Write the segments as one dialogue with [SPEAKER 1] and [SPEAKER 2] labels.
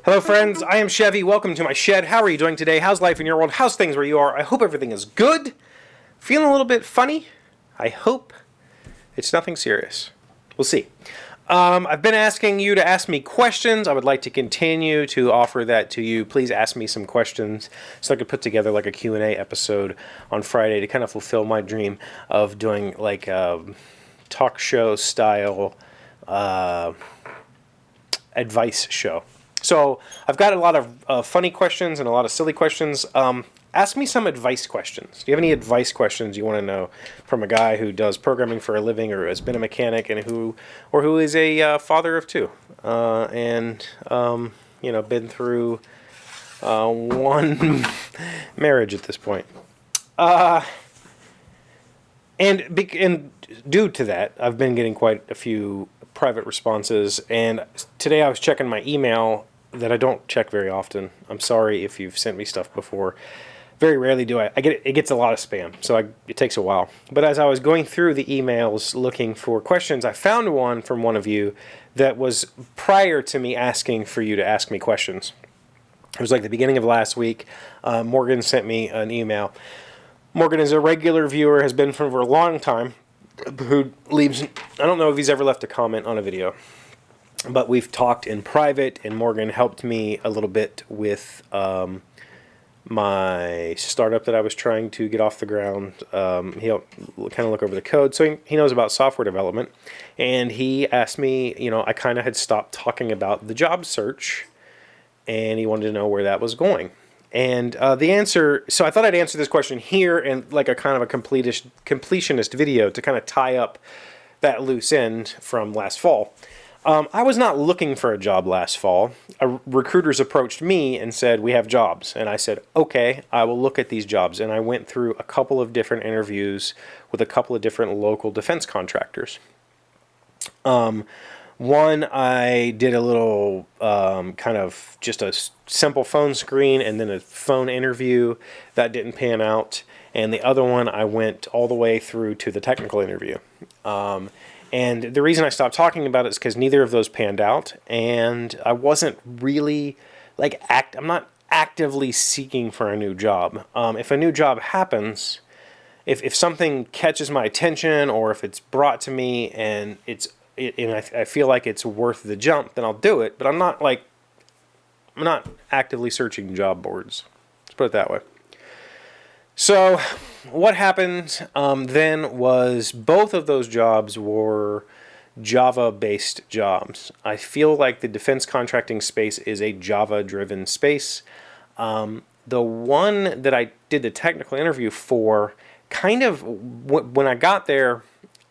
[SPEAKER 1] Hello friends, I am Chevee. Welcome to my shed. How are you doing today? How's life in your world? How's things where you are? I hope everything is good. Feeling a little bit funny? I hope it's nothing serious. We'll see. I've been asking you to ask me questions. I would like to continue to offer that to you. Please ask me some questions so I could put together like a Q&A episode on Friday to kind of fulfill my dream of doing like a talk show style advice show. So I've got a lot of funny questions and a lot of silly questions. Ask me some advice questions. Do you have any advice questions you want to know from a guy who does programming for a living or has been a mechanic and who is a father of two and been through one marriage at this point. And due to that, I've been getting quite a few private responses, and today I was checking my email that I don't check very often. I'm sorry if you've sent me stuff before. Very rarely do I get it gets a lot of spam, so it takes a while. But as I was going through the emails looking for questions, I found one from one of you that was prior to me asking for you to ask me questions. It was like the beginning of last week. Morgan sent me an email. Morgan is a regular viewer, has been for a long time, who leaves, I don't know if he's ever left a comment on a video, but we've talked in private, and Morgan helped me a little bit with my startup that I was trying to get off the ground. He'll kind of look over the code, so he knows about software development, and he asked me, I kind of had stopped talking about the job search, and he wanted to know where that was going. And the answer, so I thought I'd answer this question here in like a kind of a completionist video to kind of tie up that loose end from last fall. I was not looking for a job last fall. Recruiters approached me and said, we have jobs. And I said, okay, I will look at these jobs. And I went through a couple of different interviews with a couple of different local defense contractors. One, I did a little kind of just a simple phone screen and then a phone interview. That didn't pan out. And the other one, I went all the way through to the technical interview. And the reason I stopped talking about it is because neither of those panned out. And I wasn't really, I'm not actively seeking for a new job. If a new job happens, if something catches my attention or if it's brought to me and I feel like it's worth the jump, then I'll do it. But I'm not actively searching job boards. Let's put it that way. So what happened then was both of those jobs were Java-based jobs. I feel like the defense contracting space is a Java-driven space. The one that I did the technical interview for, kind of when I got there,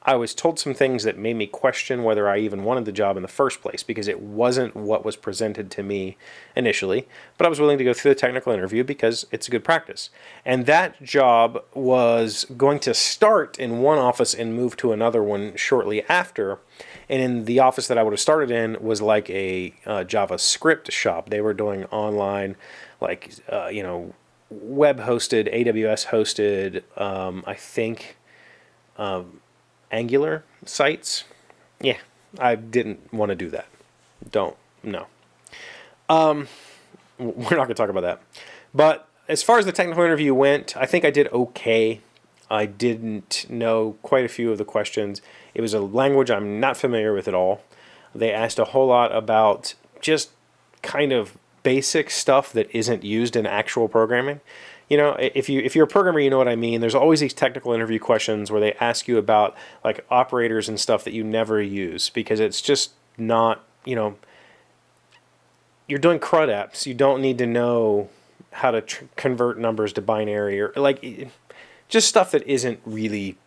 [SPEAKER 1] I was told some things that made me question whether I even wanted the job in the first place because it wasn't what was presented to me initially. But I was willing to go through the technical interview because it's a good practice. And that job was going to start in one office and move to another one shortly after. And in the office that I would have started in was like a JavaScript shop. They were doing online, web hosted, AWS hosted, I think, Angular sites. Yeah, I didn't want to do that. No. We're not going to talk about that. But as far as the technical interview went, I think I did okay. I didn't know quite a few of the questions. It was a language I'm not familiar with at all. They asked a whole lot about just kind of basic stuff that isn't used in actual programming. If you're a programmer, you know what I mean. There's always these technical interview questions where they ask you about like operators and stuff that you never use because it's just not, you're doing CRUD apps. You don't need to know how to convert numbers to binary or just stuff that isn't really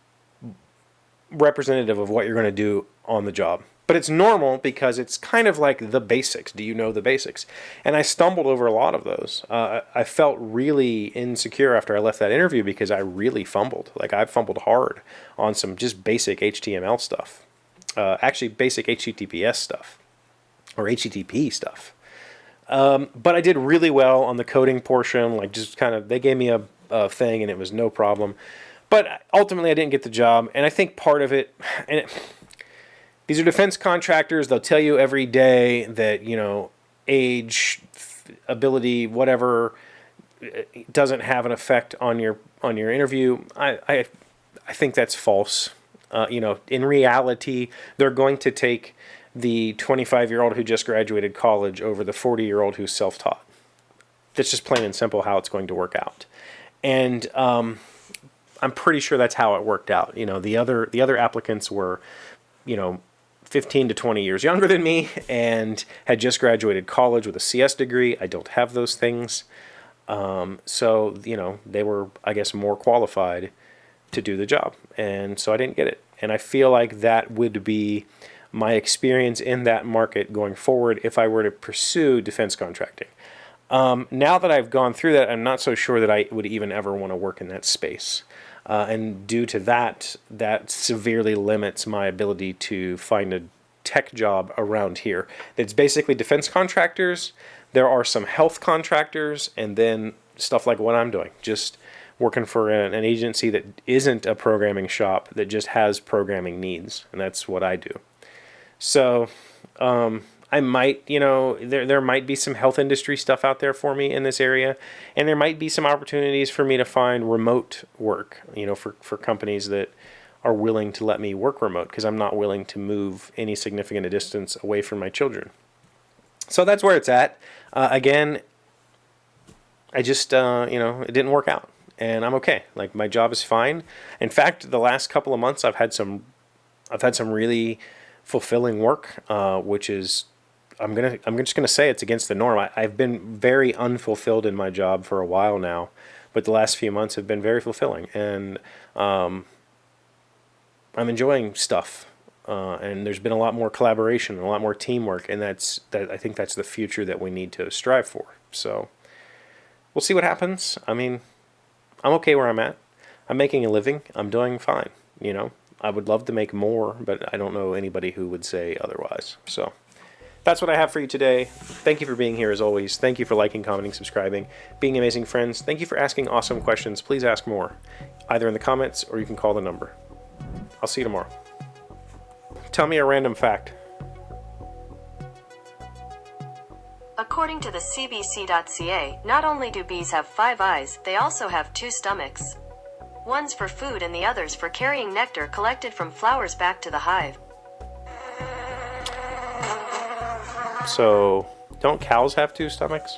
[SPEAKER 1] representative of what you're going to do on the job. But it's normal because it's kind of like the basics. Do you know the basics? And I stumbled over a lot of those. I felt really insecure after I left that interview because I really fumbled. I fumbled hard on some just basic HTML stuff. Actually, basic HTTPS stuff. Or HTTP stuff. But I did really well on the coding portion. They gave me a thing and it was no problem. But ultimately, I didn't get the job. And I think part of it... These are defense contractors. They'll tell you every day that, age, ability, whatever, doesn't have an effect on your interview. I think that's false. In reality, they're going to take the 25-year-old who just graduated college over the 40-year-old who's self-taught. That's just plain and simple how it's going to work out. And I'm pretty sure that's how it worked out. The other applicants were, 15 to 20 years younger than me and had just graduated college with a CS degree. I don't have those things. So, they were, I guess, more qualified to do the job. And so I didn't get it. And I feel like that would be my experience in that market going forward if I were to pursue defense contracting. Now that I've gone through that, I'm not so sure that I would even ever want to work in that space. And due to that severely limits my ability to find a tech job around here. It's basically defense contractors. There are some health contractors, and then stuff like what I'm doing, just working for an agency that isn't a programming shop, that just has programming needs, and that's what I do. So I might, there might be some health industry stuff out there for me in this area, and there might be some opportunities for me to find remote work, for companies that are willing to let me work remote, because I'm not willing to move any significant distance away from my children. So that's where it's at. Again, I just, it didn't work out, and I'm okay. Like, my job is fine. In fact, the last couple of months, I've had some really fulfilling work, which is, I'm just gonna say it's against the norm. I've been very unfulfilled in my job for a while now, but the last few months have been very fulfilling, and I'm enjoying stuff. And there's been a lot more collaboration and a lot more teamwork, and I think that's the future that we need to strive for. So we'll see what happens. I mean, I'm okay where I'm at. I'm making a living. I'm doing fine. I would love to make more, but I don't know anybody who would say otherwise. So that's what I have for you today. Thank you for being here as always. Thank you for liking, commenting, subscribing, being amazing friends. Thank you for asking awesome questions. Please ask more, either in the comments or you can call the number. I'll see you tomorrow. Tell me a random fact.
[SPEAKER 2] According to the cbc.ca, not only do bees have 5 eyes, they also have 2 stomachs. One's for food and the other's for carrying nectar collected from flowers back to the hive.
[SPEAKER 1] So, don't cows have 2 stomachs?